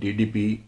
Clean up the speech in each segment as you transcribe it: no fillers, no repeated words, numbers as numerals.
DDP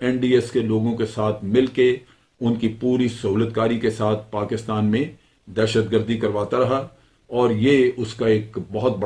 NDS کے لوگوں کے ساتھ مل کے ان کی پوری سہولت کاری کے ساتھ پاکستان میں دہشت گردی کرواتا رہا، اور یہ اس کا ایک بہت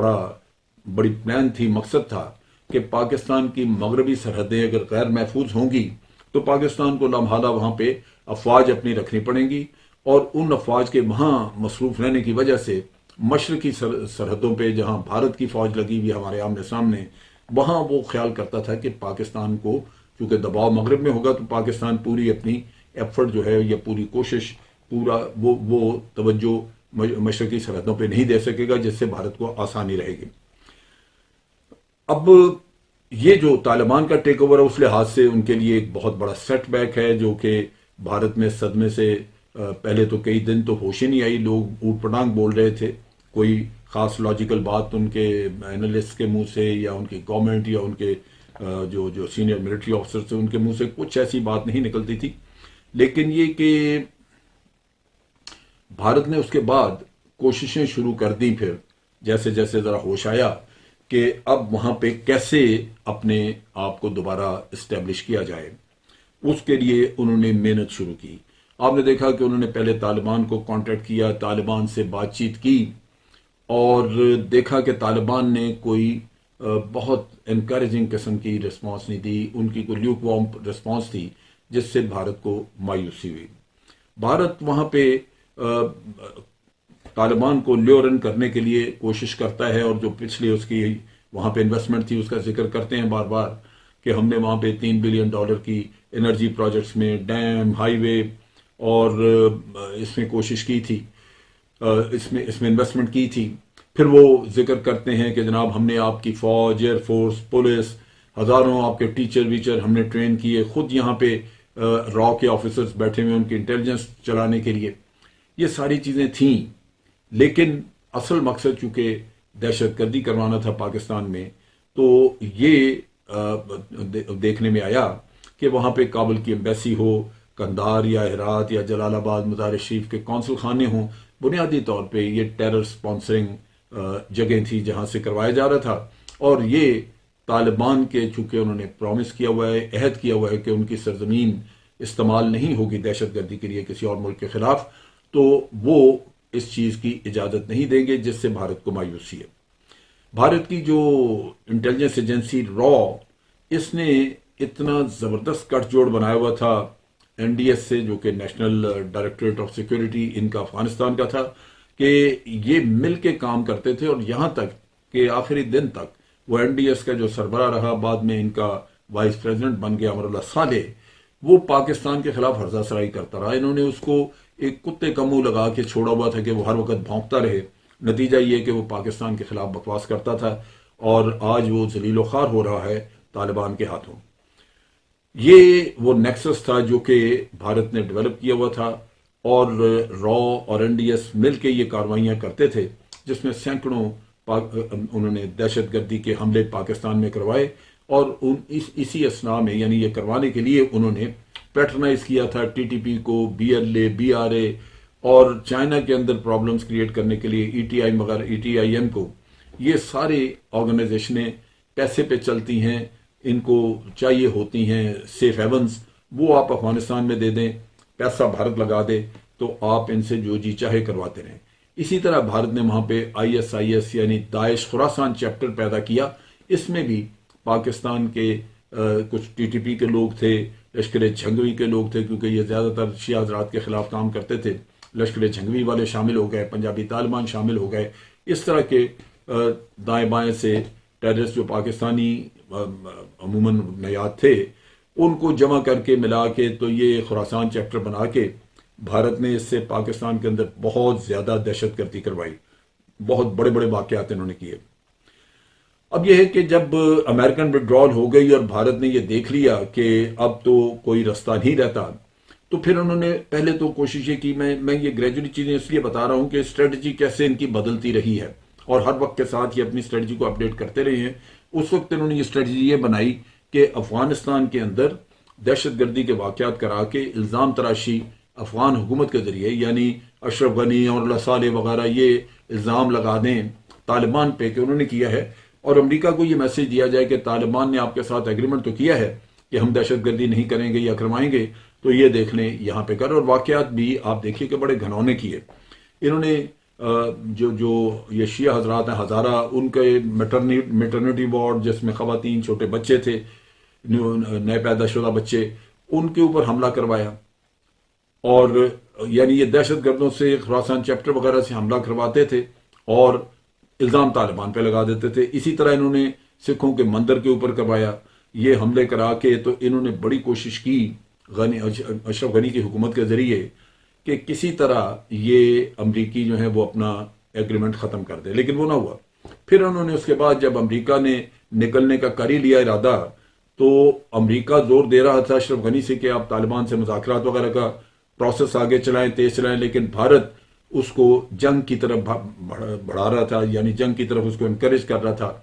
بڑی پلان تھی، مقصد تھا کہ پاکستان کی مغربی سرحدیں اگر غیر محفوظ ہوں گی تو پاکستان کو لامحالہ وہاں پہ افواج اپنی رکھنی پڑیں گی، اور ان افواج کے وہاں مصروف رہنے کی وجہ سے مشرقی سرحدوں پہ جہاں بھارت کی فوج لگی ہوئی ہمارے آمنے سامنے، وہاں وہ خیال کرتا تھا کہ پاکستان کو چونکہ دباؤ مغرب میں ہوگا تو پاکستان پوری اپنی ایفرٹ جو ہے یا پوری کوشش، پورا وہ توجہ مشرقی سرحدوں پہ نہیں دے سکے گا، جس سے بھارت کو آسانی رہے گی۔ اب یہ جو طالبان کا ٹیک اوور ہے اس لحاظ سے ان کے لیے ایک بہت بڑا سیٹ بیک ہے، جو کہ بھارت میں صدمے سے پہلے تو کئی دن تو ہوش ہی نہیں آئی، لوگ اوٹ پٹانگ بول رہے تھے، کوئی خاص لاجیکل بات ان کے اینالسٹ کے منہ سے یا ان کی گورنمنٹ یا ان کے جو سینئر ملٹری آفیسر تھے ان کے منہ سے کچھ ایسی بات نہیں نکلتی تھی، لیکن یہ کہ بھارت نے اس کے بعد کوششیں شروع کر دی، پھر جیسے جیسے ذرا ہوش آیا کہ اب وہاں پہ کیسے اپنے آپ کو دوبارہ اسٹیبلش کیا جائے، اس کے لیے انہوں نے محنت شروع کی۔ آپ نے دیکھا کہ انہوں نے پہلے طالبان کو کانٹیکٹ کیا، طالبان سے بات چیت کی، اور دیکھا کہ طالبان نے کوئی بہت انکریجنگ قسم کی رسپانس نہیں دی، ان کی کوئی لیوک وارم رسپانس تھی، جس سے بھارت کو مایوسی ہوئی۔ بھارت وہاں پہ طالبان کو لیورن کرنے کے لیے کوشش کرتا ہے، اور جو پچھلے اس کی وہاں پہ انویسٹمنٹ تھی اس کا ذکر کرتے ہیں بار بار کہ ہم نے وہاں پہ $3 بلین کی انرجی پروجیکٹس میں ڈیم، ہائی وے اور اس میں کوشش کی تھی، اس میں انویسٹمنٹ کی تھی۔ پھر وہ ذکر کرتے ہیں کہ جناب ہم نے آپ کی فوج، ایئر فورس، پولیس، ہزاروں آپ کے ٹیچر ویچر ہم نے ٹرین کیے، خود یہاں پہ را کے آفیسرز بیٹھے ہوئے ان کی انٹیلیجنس چلانے کے لیے، یہ ساری چیزیں تھیں، لیکن اصل مقصد چونکہ دہشت گردی کروانا تھا پاکستان میں، تو یہ دیکھنے میں آیا کہ وہاں پہ کابل کی ایمبیسی ہو، قندھار یا ہرات یا جلال آباد مزار شریف کے کونسل خانے ہوں، بنیادی طور پہ یہ ٹیرر سپانسرنگ جگہیں تھی جہاں سے کروایا جا رہا تھا، اور یہ طالبان کے چونکہ انہوں نے پرومس کیا ہوا ہے، عہد کیا ہوا ہے کہ ان کی سرزمین استعمال نہیں ہوگی دہشت گردی کے لیے کسی اور ملک کے خلاف، تو وہ اس چیز کی اجازت نہیں دیں گے، جس سے بھارت کو مایوسی ہے۔ بھارت کی جو انٹیلیجنس ایجنسی را، اس نے اتنا زبردست کٹ جوڑ بنایا ہوا تھا NDS سے، جو کہ نیشنل ڈائریکٹوریٹ آف سیکورٹی ان کا افغانستان کا تھا، کہ یہ مل کے کام کرتے تھے، اور یہاں تک کہ آخری دن تک وہ NDS کا جو سربراہ رہا، بعد میں ان کا وائس پریزیڈنٹ بن گیا امر اللہ صالح، وہ پاکستان کے خلاف ہرزہ سرائی کرتا رہا۔ انہوں نے اس کو ایک کتے کا منہ لگا کے چھوڑا ہوا تھا کہ وہ ہر وقت بھونکتا رہے، نتیجہ یہ کہ وہ پاکستان کے خلاف بکواس کرتا تھا، اور آج وہ ذلیل و خوار ہو رہا ہے طالبان کے ہاتھوں۔ یہ وہ نیکسس تھا جو کہ بھارت نے ڈیولپ کیا ہوا تھا، اور را اور NDS مل کے یہ کاروائیاں کرتے تھے، جس میں سینکڑوں انہوں نے دہشت گردی کے حملے پاکستان میں کروائے، اور اسی اسنا میں یعنی یہ کروانے کے لیے انہوں نے پیٹرنائز کیا تھا TTP کو، BLA، BRA، اور چائنا کے اندر پرابلمز کریٹ کرنے کے لیے ETIM کو۔ یہ سارے آرگنائزیشنیں پیسے پہ چلتی ہیں، ان کو چاہیے ہوتی ہیں سیف ہیونز، وہ آپ افغانستان میں دے دیں، پیسہ بھارت لگا دے تو آپ ان سے جو جی چاہے کرواتے رہیں۔ اسی طرح بھارت نے وہاں پہ ISIS یعنی داعش خراسان چیپٹر پیدا کیا، اس میں بھی پاکستان کے کچھ TTP کے لوگ تھے، لشکر جھنگوی کے لوگ تھے، کیونکہ یہ زیادہ تر شیعہ حضرات کے خلاف کام کرتے تھے، لشکر جھنگوی والے شامل ہو گئے، پنجابی طالبان شامل ہو گئے، اس طرح کے دائیں بائیں سے ٹیررسٹ جو پاکستانی عموماً بنیاد تھے، ان کو جمع کر کے ملا کے تو یہ خراسان چیپٹر بنا کے بھارت نے اس سے پاکستان کے اندر بہت زیادہ دہشت گردی کروائی، بہت بڑے بڑے واقعات انہوں نے کیے۔ اب یہ ہے کہ جب امریکن وڈرال ہو گئی اور بھارت نے یہ دیکھ لیا کہ اب تو کوئی رستہ نہیں رہتا، تو پھر انہوں نے پہلے تو کوشش یہ کی، میں یہ گریجولی چیزیں اس لیے بتا رہا ہوں کہ اسٹریٹجی کیسے ان کی بدلتی رہی ہے، اور ہر وقت کے ساتھ یہ اپنی اسٹریٹجی کو اپڈیٹ کرتے رہے ہیں۔ اس وقت انہوں نے یہ اسٹریٹجی یہ بنائی کہ افغانستان کے اندر دہشت گردی کے واقعات کرا کے الزام تراشی افغان حکومت کے ذریعے، یعنی اشرف غنی اور اللہ صالح وغیرہ یہ الزام لگا دیں طالبان پہ کہ انہوں نے کیا ہے، اور امریکہ کو یہ میسج دیا جائے کہ طالبان نے آپ کے ساتھ ایگریمنٹ تو کیا ہے کہ ہم دہشت گردی نہیں کریں گے یا کروائیں گے، تو یہ دیکھ لیں یہاں پہ کر. اور واقعات بھی آپ دیکھیے کہ بڑے گھنونے کیے انہوں نے. جو یہ شیعہ حضرات ہیں ہزارہ، ان کے میٹرنیٹی وارڈ جس میں خواتین چھوٹے بچے تھے، نئے پیدا شدہ بچے، ان کے اوپر حملہ کروایا. اور یعنی یہ دہشت گردوں سے خراسان چیپٹر وغیرہ سے حملہ کرواتے تھے اور الزام طالبان پہ لگا دیتے تھے. اسی طرح انہوں نے سکھوں کے مندر کے اوپر کروایا یہ حملے کرا کے. تو انہوں نے بڑی کوشش کی اشرف غنی کی حکومت کے ذریعے کہ کسی طرح یہ امریکی جو ہیں وہ اپنا ایگریمنٹ ختم کر دے، لیکن وہ نہ ہوا. پھر انہوں نے اس کے بعد جب امریکہ نے نکلنے کا کر ہی لیا ارادہ، تو امریکہ زور دے رہا تھا اشرف غنی سے کہ آپ طالبان سے مذاکرات وغیرہ کا پروسیس آگے چلائیں، تیز چلائیں، لیکن بھارت اس کو جنگ کی طرف بڑھا رہا تھا، یعنی جنگ کی طرف اس کو انکریج کر رہا تھا.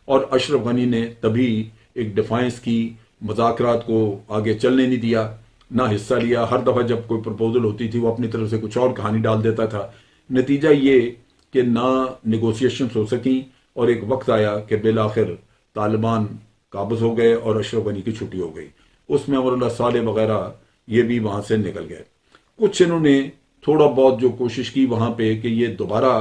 اور اشرف غنی نے تبھی ایک ڈیفائنس کی، مذاکرات کو آگے چلنے نہیں دیا، نہ حصہ لیا. ہر دفعہ جب کوئی پرپوزل ہوتی تھی وہ اپنی طرف سے کچھ اور کہانی ڈال دیتا تھا. نتیجہ یہ کہ نہ نیگوسیشنز ہو سکیں، اور ایک وقت آیا کہ بالآخر طالبان قابض ہو گئے اور اشرف غنی کی چھٹی ہو گئی. اس میں امر اللہ صالح وغیرہ یہ بھی وہاں سے نکل گئے. کچھ انہوں نے تھوڑا بہت جو کوشش کی وہاں پہ کہ یہ دوبارہ،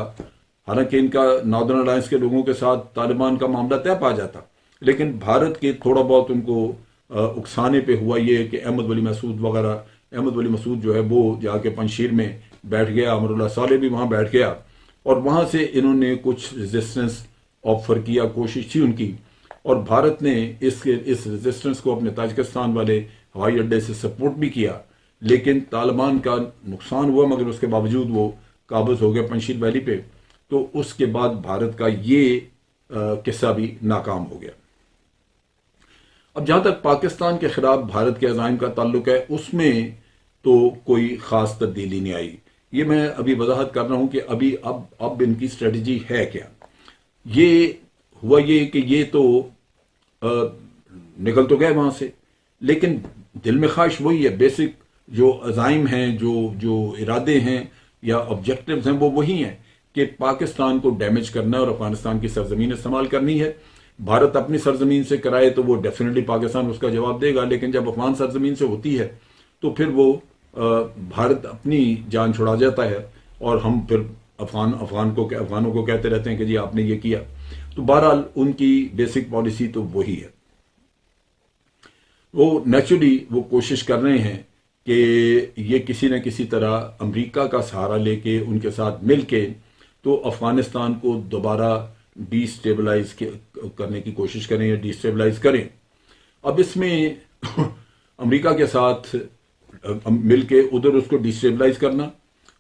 حالانکہ ان کا ناردرن الائنس کے لوگوں کے ساتھ طالبان کا معاملہ طے پا جاتا، لیکن بھارت کے تھوڑا بہت ان کو اکسانے پہ ہوا یہ کہ احمد ولی مسعود وغیرہ، احمد ولی مسعود جو ہے وہ جا کے پنشیر میں بیٹھ گیا، امر اللہ صالح بھی وہاں بیٹھ گیا، اور وہاں سے انہوں نے کچھ ریزسٹنس آفر کیا، کوشش تھی ان کی. اور بھارت نے اس ریزسٹنس کو اپنے تاجکستان والے ہوائی اڈے سے سپورٹ بھی کیا، لیکن طالبان کا نقصان ہوا، مگر اس کے باوجود وہ قابض ہو گیا پنشیر ویلی پہ. تو اس کے بعد بھارت کا یہ قصہ بھی ناکام ہو گیا. اب جہاں تک پاکستان کے خلاف بھارت کے عزائم کا تعلق ہے، اس میں تو کوئی خاص تبدیلی نہیں آئی. یہ میں ابھی وضاحت کر رہا ہوں کہ اب ان کی اسٹریٹجی ہے کیا. یہ ہوا یہ کہ یہ تو نکل تو گئے وہاں سے، لیکن دل میں خواہش وہی ہے، بیسک جو عزائم ہیں، جو ارادے ہیں یا آبجیکٹیوز ہیں، وہ وہی ہیں کہ پاکستان کو ڈیمیج کرنا ہے اور افغانستان کی سرزمین استعمال کرنی ہے. بھارت اپنی سرزمین سے کرائے تو وہ ڈیفینیٹلی پاکستان اس کا جواب دے گا، لیکن جب افغان سرزمین سے ہوتی ہے تو پھر وہ بھارت اپنی جان چھڑا جاتا ہے، اور ہم پھر افغانوں کو کہتے رہتے ہیں کہ جی آپ نے یہ کیا. تو بہرحال ان کی بیسک پالیسی تو وہی ہے. وہ نیچرلی وہ کوشش کر رہے ہیں کہ یہ کسی نہ کسی طرح امریکہ کا سہارا لے کے ان کے ساتھ مل کے تو افغانستان کو دوبارہ ڈی سٹیبلائز کرنے کی کوشش کریں یا ڈی سٹیبلائز کریں. اب اس میں امریکہ کے ساتھ مل کے ادھر اس کو ڈی سٹیبلائز کرنا،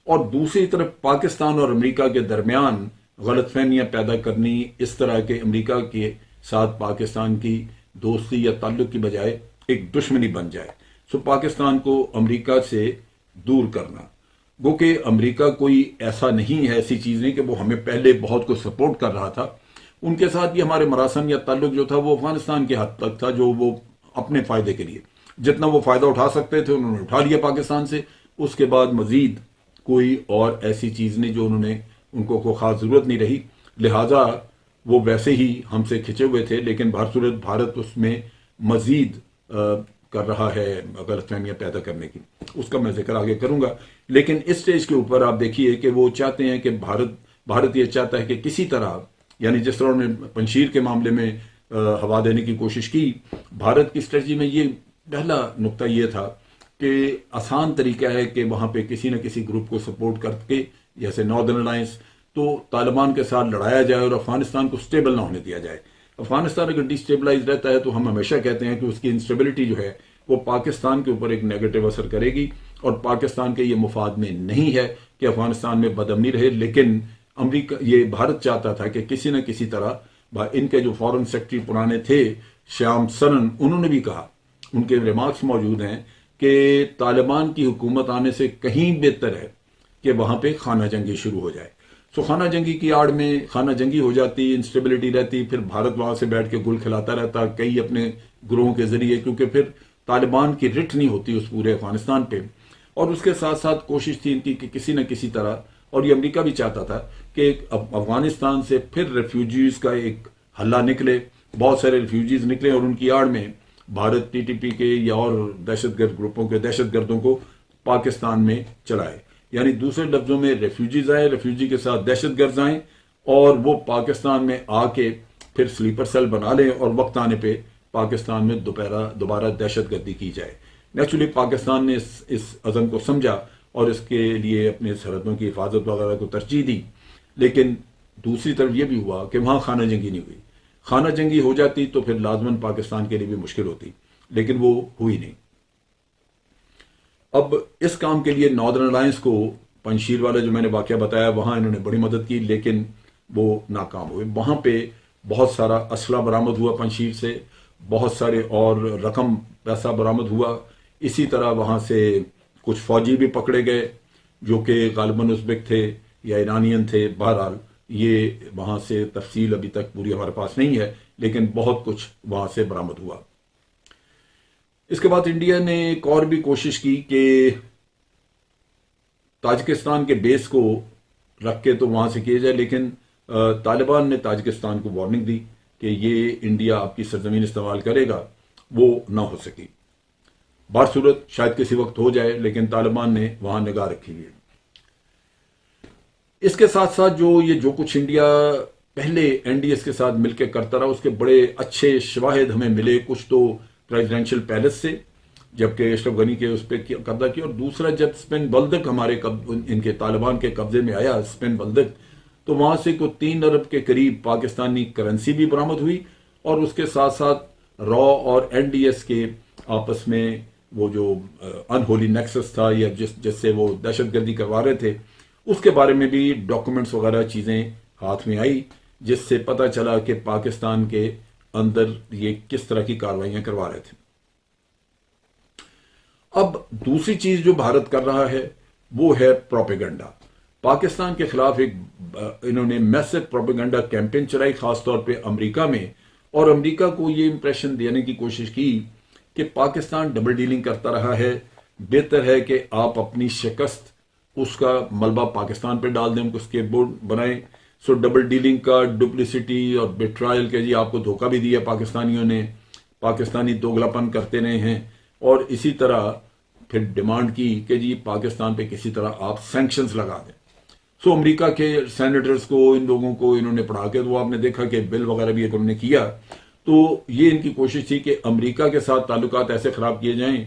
اور دوسری طرف پاکستان اور امریکہ کے درمیان غلط فہمیاں پیدا کرنی، اس طرح کہ امریکہ کے ساتھ پاکستان کی دوستی یا تعلق کی بجائے ایک دشمنی بن جائے. سو پاکستان کو امریکہ سے دور کرنا. گو کہ امریکہ کوئی ایسا نہیں ہے، ایسی چیز نہیں کہ وہ ہمیں پہلے بہت کو سپورٹ کر رہا تھا. ان کے ساتھ بھی ہمارے مراسم یا تعلق جو تھا وہ افغانستان کے حد تک تھا، جو وہ اپنے فائدے کے لیے جتنا وہ فائدہ اٹھا سکتے تھے انہوں نے اٹھا لیا پاکستان سے. اس کے بعد مزید کوئی اور ایسی چیز نہیں جو ان کو کوئی خاص ضرورت نہیں رہی، لہٰذا وہ ویسے ہی ہم سے کھچے ہوئے تھے. لیکن بہرصورت بھارت اس میں مزید کر رہا ہے غلط فہمیاں پیدا کرنے کی، اس کا میں ذکر آگے کروں گا. لیکن اس سٹیج کے اوپر آپ دیکھیے کہ وہ چاہتے ہیں کہ بھارت یہ چاہتا ہے کہ کسی طرح، یعنی جس طرح انہوں نے پنشیر کے معاملے میں ہوا دینے کی کوشش کی، بھارت کی اسٹریٹجی میں یہ پہلا نقطہ یہ تھا کہ آسان طریقہ ہے کہ وہاں پہ کسی نہ کسی گروپ کو سپورٹ کر کے، جیسے ناردرن الائنس، تو طالبان کے ساتھ لڑایا جائے اور افغانستان کو سٹیبل نہ ہونے دیا جائے. افغانستان اگر ڈی سٹیبلائز رہتا ہے تو ہم ہمیشہ کہتے ہیں کہ اس کی انسٹیبلٹی جو ہے وہ پاکستان کے اوپر ایک نیگیٹو اثر کرے گی، اور پاکستان کے یہ مفاد میں نہیں ہے کہ افغانستان میں بدامنی رہے. لیکن امریکہ، یہ بھارت چاہتا تھا کہ کسی نہ کسی طرح ان کے جو فارن سیکرٹری پرانے تھے شیام سرن، انہوں نے بھی کہا، ان کے ریمارکس موجود ہیں کہ طالبان کی حکومت آنے سے کہیں بہتر ہے کہ وہاں پہ خانہ جنگی شروع ہو جائے. سو خانہ جنگی کی آڑ میں خانہ جنگی ہو جاتی، انسٹیبلٹی رہتی، پھر بھارت وہاں سے بیٹھ کے گل کھلاتا رہتا کئی اپنے گروہوں کے ذریعے، کیونکہ پھر طالبان کی رٹ نہیں ہوتی اس پورے افغانستان پہ. اور اس کے ساتھ ساتھ کوشش تھی ان کی کہ کسی نہ کسی طرح، اور یہ امریکہ بھی چاہتا تھا کہ افغانستان سے پھر ریفیوجیز کا ایک حلہ نکلے، بہت سارے ریفیوجیز نکلے، اور ان کی آڑ میں بھارت ٹی ٹی پی کے یا اور دہشت گرد گروپوں کے دہشت گردوں کو پاکستان میں چلائے. یعنی دوسرے لفظوں میں ریفیوجیز آئے، ریفیوجی کے ساتھ دہشت گرد آئیں اور وہ پاکستان میں آ کے پھر سلیپر سیل بنا لیں اور وقت آنے پہ پاکستان میں دوبارہ دہشت گردی کی جائے. نیچرلی پاکستان نے اس عزم کو سمجھا اور اس کے لیے اپنے سرحدوں کی حفاظت وغیرہ کو ترجیح دی. لیکن دوسری طرف یہ بھی ہوا کہ وہاں خانہ جنگی نہیں ہوئی. خانہ جنگی ہو جاتی تو پھر لازماً پاکستان کے لیے بھی مشکل ہوتی، لیکن وہ ہوئی نہیں. اب اس کام کے لیے ناردرن الائنس کو پنجشیر والا جو میں نے واقعہ بتایا وہاں انہوں نے بڑی مدد کی، لیکن وہ ناکام ہوئے. وہاں پہ بہت سارا اسلحہ برآمد ہوا پنجشیر سے، بہت سارے اور رقم پیسہ برآمد ہوا. اسی طرح وہاں سے کچھ فوجی بھی پکڑے گئے جو کہ غالباً ازبک تھے یا ایرانین تھے. بہرحال یہ وہاں سے تفصیل ابھی تک پوری ہمارے پاس نہیں ہے، لیکن بہت کچھ وہاں سے برآمد ہوا. اس کے بعد انڈیا نے ایک اور بھی کوشش کی کہ تاجکستان کے بیس کو رکھ کے تو وہاں سے کیا جائے، لیکن طالبان نے تاجکستان کو وارننگ دی کہ یہ انڈیا آپ کی سرزمین استعمال کرے گا، وہ نہ ہو سکی. بہرصورت شاید کسی وقت ہو جائے، لیکن طالبان نے وہاں نگاہ رکھی ہے. اس کے ساتھ ساتھ جو کچھ انڈیا پہلے این ڈی ایس کے ساتھ مل کے کرتا رہا، اس کے بڑے اچھے شواہد ہمیں ملے. کچھ تو پریزیڈینشل پیلس سے جبکہ اشرف غنی کے اس پہ قبضہ کیا، اور دوسرا جب اسپین بلدک ان کے طالبان کے قبضے میں آیا اسپین بلدک، تو وہاں سے کوئی 3 ارب کے قریب پاکستانی کرنسی بھی برآمد ہوئی. اور اس کے ساتھ ساتھ را اور این ڈی ایس کے آپس میں وہ جو انہولی نیکسس تھا یا جس سے وہ دہشت گردی کروا رہے تھے، اس کے بارے میں بھی ڈاکومنٹس وغیرہ چیزیں ہاتھ میں آئی، جس سے پتہ چلا کہ پاکستان کے اندر یہ کس طرح کی کاروائیاں کروا رہے تھے. اب دوسری چیز جو بھارت کر رہا ہے وہ ہے پروپیگنڈا. پاکستان کے خلاف انہوں نے میسو پروپیگنڈا کیمپین چلائی، خاص طور پہ امریکہ میں، اور امریکہ کو یہ امپریشن دینے کی کوشش کی کہ پاکستان ڈبل ڈیلنگ کرتا رہا ہے، بہتر ہے کہ آپ اپنی شکست اس کا ملبہ پاکستان پہ ڈال دیں، اس کے بورڈ بنائیں. سو ڈبل ڈیلنگ کا ڈپلیسٹی اور بیٹرائل کے جی آپ کو دھوکہ بھی دیا پاکستانیوں نے، پاکستانی دوگلاپن کرتے رہے ہیں، اور اسی طرح پھر ڈیمانڈ کی کہ جی پاکستان پہ کسی طرح آپ سینکشنز لگا دیں. سو امریکہ کے سینیٹرز کو ان لوگوں کو انہوں نے پڑھا کے، تو آپ نے دیکھا کہ بل وغیرہ بھی انہوں نے کیا. تو یہ ان کی کوشش تھی کہ امریکہ کے ساتھ تعلقات ایسے خراب کیے جائیں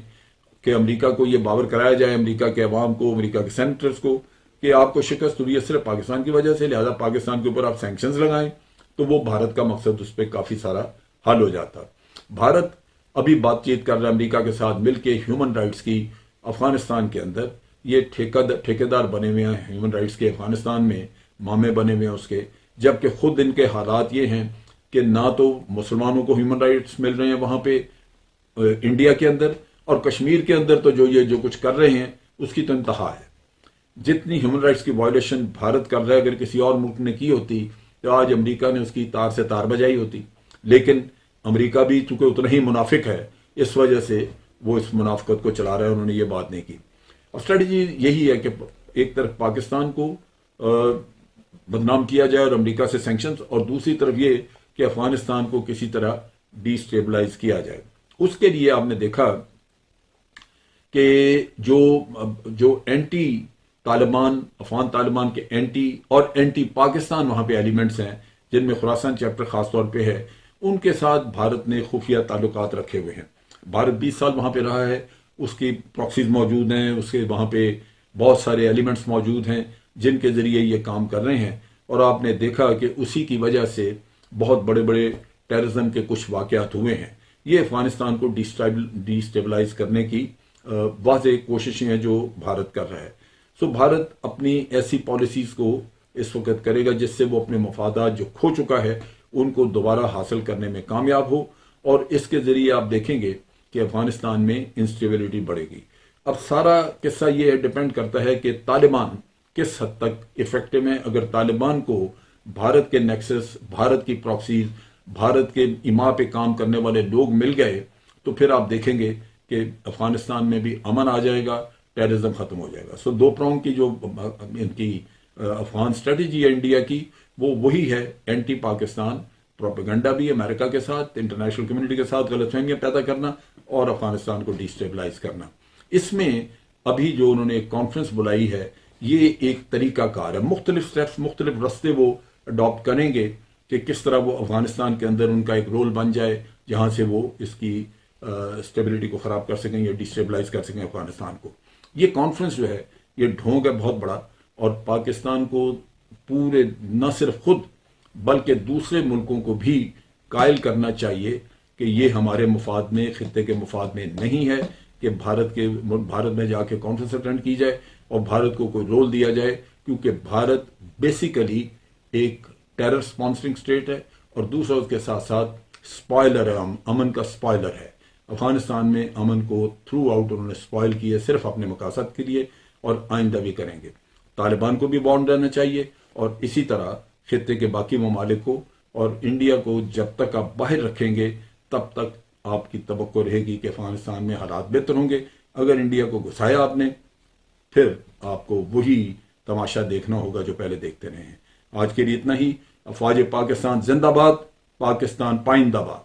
کہ امریکہ کو یہ باور کرایا جائے، امریکہ کے عوام کو، امریکہ کے سینیٹرز کو، کہ آپ کو شکست ہوئی ہے صرف پاکستان کی وجہ سے، لہذا پاکستان کے اوپر آپ سینکشنز لگائیں. تو وہ بھارت کا مقصد اس پہ کافی سارا حل ہو جاتا. بھارت ابھی بات چیت کر رہا ہے امریکہ کے ساتھ مل کے ہیومن رائٹس کی افغانستان کے اندر. یہ ٹھیکیدار بنے ہوئے ہیں ہیومن رائٹس کے افغانستان میں، مامے بنے ہوئے ہیں اس کے، جبکہ خود ان کے حالات یہ ہیں کہ نہ تو مسلمانوں کو ہیومن رائٹس مل رہے ہیں وہاں پہ انڈیا کے اندر، اور کشمیر کے اندر تو جو کچھ کر رہے ہیں اس کی تو انتہا ہے. جتنی ہیومن رائٹس کی وائلیشن بھارت کر رہا ہے، اگر کسی اور ملک نے کی ہوتی تو آج امریکہ نے اس کی تار سے تار بجائی ہوتی. لیکن امریکہ بھی چونکہ اتنا ہی منافق ہے، اس وجہ سے وہ اس منافقت کو چلا رہا ہے، انہوں نے یہ بات نہیں کی. اور اسٹریٹجی یہی ہے کہ ایک طرف پاکستان کو بدنام کیا جائے اور امریکہ سے سینکشنز، اور دوسری طرف یہ کہ افغانستان کو کسی طرح ڈی سٹیبلائز کیا جائے. اس کے لیے آپ نے دیکھا کہ جو اینٹی طالبان، افغان طالبان کے اینٹی اور اینٹی پاکستان وہاں پہ ایلیمنٹس ہیں، جن میں خراسان چیپٹر خاص طور پہ ہے، ان کے ساتھ بھارت نے خفیہ تعلقات رکھے ہوئے ہیں. بھارت 20 سال وہاں پہ رہا ہے، اس کی پراکسیز موجود ہیں، اس کے وہاں پہ بہت سارے ایلیمنٹس موجود ہیں جن کے ذریعے یہ کام کر رہے ہیں. اور آپ نے دیکھا کہ اسی کی وجہ سے بہت بڑے بڑے ٹیررزم کے کچھ واقعات ہوئے ہیں. یہ افغانستان کو ڈی سٹیبلائز کرنے کی واضح کوششیں ہیں جو بھارت کر رہا ہے. سو بھارت اپنی ایسی پالیسیز کو اس وقت کرے گا جس سے وہ اپنے مفادات جو کھو چکا ہے ان کو دوبارہ حاصل کرنے میں کامیاب ہو، اور اس کے ذریعے آپ دیکھیں گے کہ افغانستان میں انسٹیبلٹی بڑھے گی. اب سارا قصہ یہ ڈیپینڈ کرتا ہے کہ طالبان کس حد تک افیکٹو ہیں. اگر طالبان کو بھارت کے نیکسس، بھارت کی پراکسیز، بھارت کے ایما پہ کام کرنے والے لوگ مل گئے تو پھر آپ دیکھیں گے کہ افغانستان میں بھی امن آ جائے گا، ٹیررزم ختم ہو جائے گا. سو 2 پرونگ کی جو ان کی افغان اسٹریٹجی ہے انڈیا کی، وہ وہی ہے اینٹی پاکستان پروپیگنڈا بھی امریکہ کے ساتھ، انٹرنیشنل کمیونٹی کے ساتھ غلط فہمیاں پیدا کرنا اور افغانستان کو ڈیسٹیبلائز کرنا۔ اس میں ابھی جو انہوں نے ایک کانفرنس بلائی ہے، یہ ایک طریقہ کار ہے، مختلف سٹیپس، مختلف رستے وہ اڈاپٹ کریں گے کہ کس طرح وہ افغانستان کے اندر ان کا ایک رول بن جائے جہاں سے وہ اس کی اسٹیبلٹی کو خراب کر سکیں یا ڈیسٹیبلائز کر سکیں افغانستان کو۔ یہ کانفرنس جو ہے یہ ڈھونگ ہے بہت بڑا، اور پاکستان کو پورے نہ صرف خود بلکہ دوسرے ملکوں کو بھی قائل کرنا چاہیے کہ یہ ہمارے مفاد میں، خطے کے مفاد میں نہیں ہے کہ بھارت میں جا کے کانفرنس اٹینڈ کی جائے اور بھارت کو کوئی رول دیا جائے، کیونکہ بھارت بیسیکلی ایک ٹیرر سپانسرنگ سٹیٹ ہے، اور دوسرا اس کے ساتھ ساتھ سپائلر ہے، امن کا سپائلر ہے۔ افغانستان میں امن کو تھرو آؤٹ انہوں نے سپائل کیا صرف اپنے مقاصد کے لیے، اور آئندہ بھی کریں گے۔ طالبان کو بھی بانڈ رہنا چاہیے، اور اسی طرح خطے کے باقی ممالک کو اور انڈیا کو جب تک آپ باہر رکھیں گے تب تک آپ کی توقع رہے گی کہ افغانستان میں حالات بہتر ہوں گے۔ اگر انڈیا کو گھسایا آپ نے، پھر آپ کو وہی تماشا دیکھنا ہوگا جو پہلے دیکھتے رہے ہیں۔ آج کے لیے اتنا ہی۔ افواج پاکستان زندہ باد، پاکستان پائندہ باد۔